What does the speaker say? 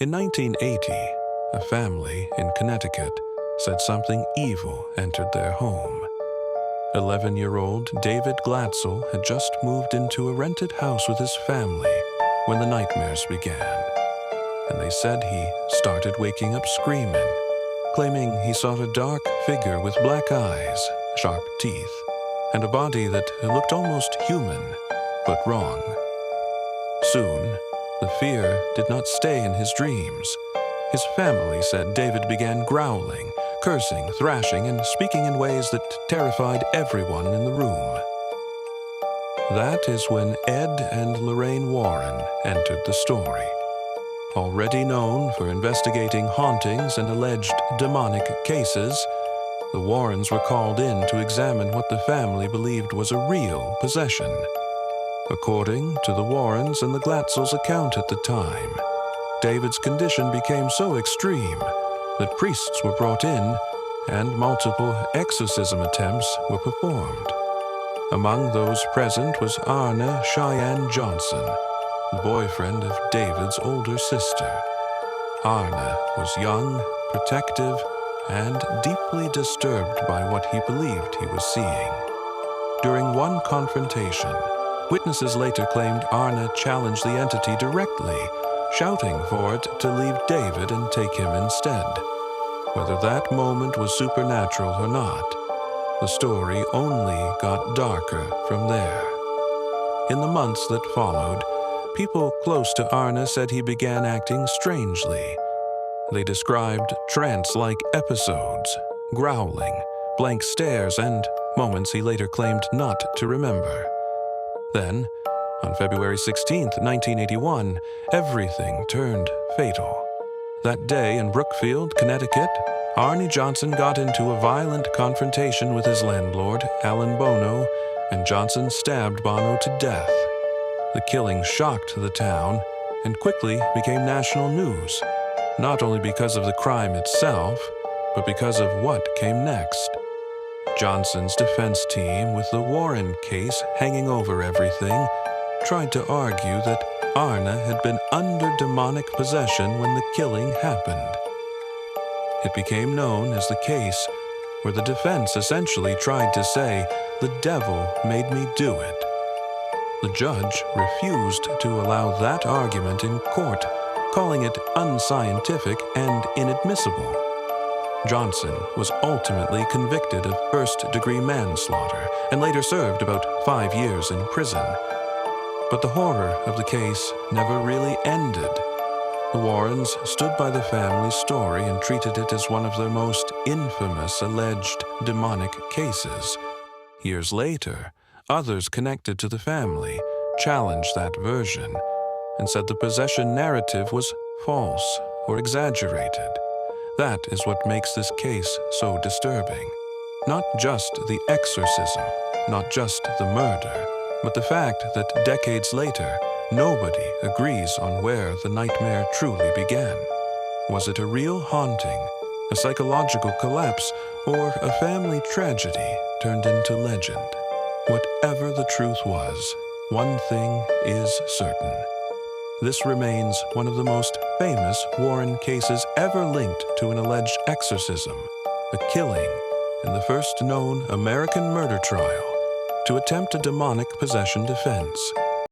In 1980, a family in Connecticut said something evil entered their home. 11-year-old David Glatzel had just moved into a rented house with his family when the nightmares began, and they said he started waking up screaming, claiming he saw a dark figure with black eyes, sharp teeth, and a body that looked almost human, but wrong. Soon, the fear did not stay in his dreams. His family said David began growling, cursing, thrashing, and speaking in ways that terrified everyone in the room. That is when Ed and Lorraine Warren entered the story. Already known for investigating hauntings and alleged demonic cases, the Warrens were called in to examine what the family believed was a real possession. According to the Warrens and the Glatzels' account at the time, David's condition became so extreme that priests were brought in and multiple exorcism attempts were performed. Among those present was Arne Cheyenne Johnson, the boyfriend of David's older sister. Arne was young, protective, and deeply disturbed by what he believed he was seeing. During one confrontation, witnesses later claimed Arne challenged the entity directly, shouting for it to leave David and take him instead. Whether that moment was supernatural or not, the story only got darker from there. In the months that followed, people close to Arne said he began acting strangely. They described trance-like episodes, growling, blank stares, and moments he later claimed not to remember. Then, on February 16, 1981, everything turned fatal. That day in Brookfield, Connecticut, Arne Johnson got into a violent confrontation with his landlord, Alan Bono, and Johnson stabbed Bono to death. The killing shocked the town and quickly became national news, not only because of the crime itself, but because of what came next. Johnson's defense team, with the Warren case hanging over everything, tried to argue that Arne had been under demonic possession when the killing happened. It became known as the case where the defense essentially tried to say, "The devil made me do it." The judge refused to allow that argument in court, calling it unscientific and inadmissible. Johnson was ultimately convicted of first-degree manslaughter and later served about 5 years in prison. But the horror of the case never really ended. The Warrens stood by the family's story and treated it as one of their most infamous alleged demonic cases. Years later, others connected to the family challenged that version and said the possession narrative was false or exaggerated. That is what makes this case so disturbing. Not just the exorcism, not just the murder, but the fact that decades later, nobody agrees on where the nightmare truly began. Was it a real haunting, a psychological collapse, or a family tragedy turned into legend? Whatever the truth was, one thing is certain. This remains one of the most famous Warren cases ever linked to an alleged exorcism, a killing, and the first known American murder trial to attempt a demonic possession defense.